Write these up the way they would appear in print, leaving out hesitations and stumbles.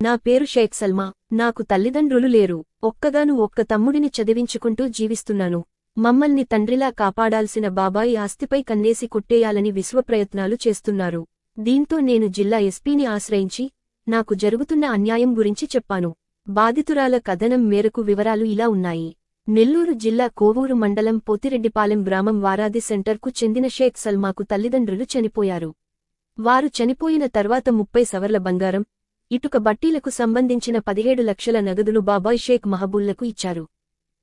నా పేరు షేక్ సల్మా. నాకు తల్లిదండ్రులు లేరు. ఒక్క తమ్ముడిని చదివించుకుంటూ జీవిస్తున్నాను. మమ్మల్ని తండ్రిలా కాపాడాల్సిన బాబాయి ఆస్తిపై కన్నేసి కొట్టేయాలని విశ్వప్రయత్నాలు చేస్తున్నారు. దీంతో నేను జిల్లా ఎస్పీని ఆశ్రయించి నాకు జరుగుతున్న అన్యాయం గురించి చెప్పాను. బాధితురాల కథనం మేరకు వివరాలు ఇలా ఉన్నాయి. నెల్లూరు జిల్లా కోవూరు మండలం పోతిరెడ్డిపాలెం గ్రామం వారాది సెంటర్కు చెందిన షేక్ సల్మాకు తల్లిదండ్రులు చనిపోయారు. వారు చనిపోయిన తర్వాత 30 సవర్ల బంగారం, ఇటుక బట్టీలకు సంబంధించిన 17 లక్షల నగదును బాబాయ్ షేక్ మహబూల్లకు ఇచ్చారు.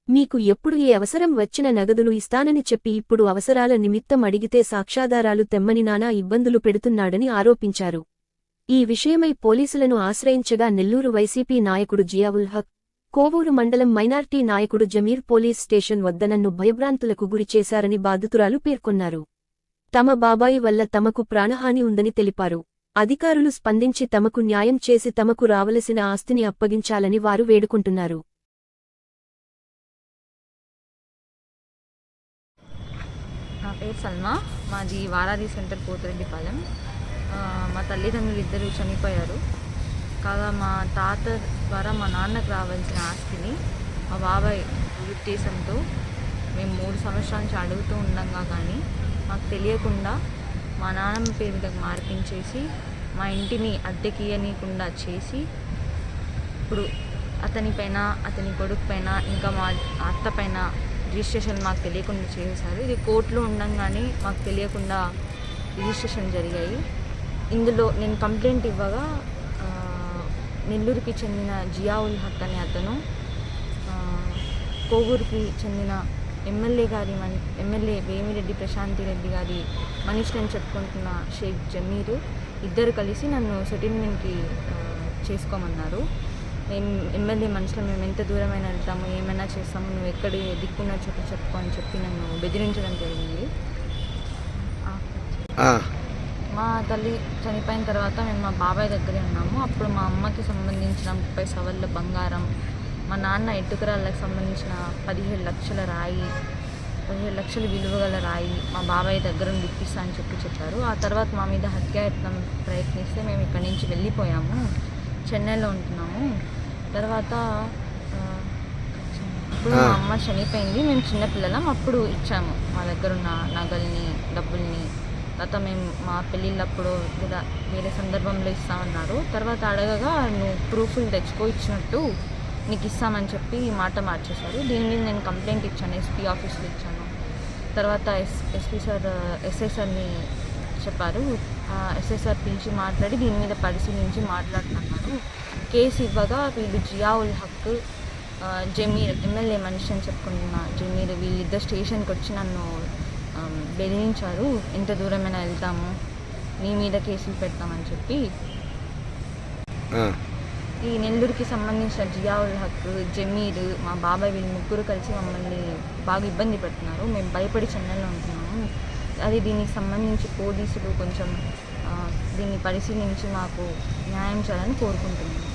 మీకు ఎప్పుడు ఏ అవసరం వచ్చిన నగదును ఇస్తానని చెప్పి ఇప్పుడు అవసరాల నిమిత్తం అడిగితే సాక్ష్యాధారాలు తెమ్మని నానా ఇబ్బందులు పెడుతున్నాడని ఆరోపించారు. ఈ విషయమై పోలీసులను ఆశ్రయించగా నెల్లూరు వైసీపీ నాయకుడు జియావుల్ హక్, కోవూరు మండలం మైనార్టీ నాయకుడు జమీర్ పోలీస్ స్టేషన్ వద్ద నన్ను భయభ్రాంతులకు గురిచేశారని బాధితురాలు పేర్కొన్నారు. తమ బాబాయి వల్ల తమకు ప్రాణహాని ఉందని తెలిపారు. అధికారులు స్పందించి తమకు న్యాయం చేసి తమకు రావలసిన ఆస్తిని అప్పగించాలని వారు వేడుకుంటున్నారు. నా పేరు సల్మా. మాది వారాది సెంటర్ పోతిరెడ్డిపాలెం. మా తల్లిదండ్రులు ఇద్దరు చనిపోయారు. కాగా మా తాత ద్వారా మా నాన్నకు రావాల్సిన ఆస్తిని మా బాబాయ్ ఉద్దేశంతో మేము 3 సంవత్సరాల నుంచి అడుగుతూ ఉండగా కానీ మాకు తెలియకుండా మా నాన్నమ్మ పేరు మీదకి మార్పించేసి మా ఇంటిని అద్దెకియనీయకుండా చేసి ఇప్పుడు అతని పైన, అతని కొడుకు పైన, ఇంకా మా అత్త పైన రిజిస్ట్రేషన్ మాకు తెలియకుండా చేశారు. ఇది కోర్టులో ఉండగానే మాకు తెలియకుండా రిజిస్ట్రేషన్ జరిగాయి. ఇందులో నేను కంప్లైంట్ ఇవ్వగా నెల్లూరుకి చెందిన జియావుల్ హక్ అనే అతను, కోవూరుకి చెందిన ఎమ్మెల్యే వేమిరెడ్డి ప్రశాంతి రెడ్డి గారి మనిషిని చెప్పుకుంటున్న షేక్ జమీర్ ఇద్దరు కలిసి నన్ను సెటిల్మెంట్కి చేసుకోమన్నారు. మేము ఎమ్మెల్యే మనుషులు మేము ఎంత దూరమైనా వెళ్తాము, ఏమైనా చేస్తాము, నువ్వు ఎక్కడ దిక్కున్న చోట చెప్పు అని చెప్పి నన్ను బెదిరించడం జరిగింది. మా తల్లి చనిపోయిన తర్వాత మేము మా బాబాయ్ దగ్గరే ఉన్నాము. అప్పుడు మా అమ్మకి సంబంధించిన 30 సవర్ల బంగారం, మా నాన్న ఇటుకరాళ్ళకి సంబంధించిన 17 లక్షల రాయి, 17 లక్షల విలువ గల రాయి మా బాబాయ్ దగ్గర ఇప్పిస్తా అని చెప్పారు. ఆ తర్వాత మా మీద హత్యాయత్నం ప్రయత్నిస్తే మేము ఇక్కడి నుంచి వెళ్ళిపోయాము. చెన్నైలో ఉంటున్నాము. తర్వాత ఇప్పుడు మా అమ్మ చనిపోయింది. మేము చిన్నపిల్లలం. అప్పుడు ఇచ్చాము మా దగ్గర ఉన్న నగల్ని, డబ్బుల్ని. తర్వాత మేము మా పెళ్ళిళ్ళప్పుడు లేదా వేరే సందర్భంలో ఇస్తామన్నారు. తర్వాత అడగగా నువ్వు ప్రూఫ్లు తెచ్చుకో, ఇచ్చినట్టు నీకు ఇస్తామని చెప్పి మాట మార్చేశారు. దీని మీద నేను కంప్లైంట్ ఇచ్చాను, ఎస్పీ ఆఫీస్లో ఇచ్చాను. తర్వాత ఎస్ఐ సార్ని చెప్పారు. ఎస్ఐ పిలిచి మాట్లాడి దీని మీద పరిశీలించి మాట్లాడుతున్నారు. కేసు ఇవ్వగా వీళ్ళు జియావుల్ హక్, జమీర్ ఎమ్మెల్యే మనిషి అని చెప్పుకుంటున్న జమీర్ వీళ్ళిద్దరు స్టేషన్కి వచ్చి నన్ను బెదిరించారు. ఎంత దూరమైనా వెళ్తాము, నీ మీద కేసులు పెడతామని చెప్పి. ఈ నెల్లూరుకి సంబంధించిన జియావుల్ హక్, జమీర్, మా బాబాయ్ వీళ్ళు ముగ్గురు కలిసి మమ్మల్ని బాగా ఇబ్బంది పెడుతున్నారు. మేము భయపడి చెన్నైలో ఉంటున్నాము. అది దీనికి సంబంధించి పోలీసులు కొంచెం దీన్ని పరిశీలించి మాకు న్యాయం చేయాలని కోరుకుంటున్నాము.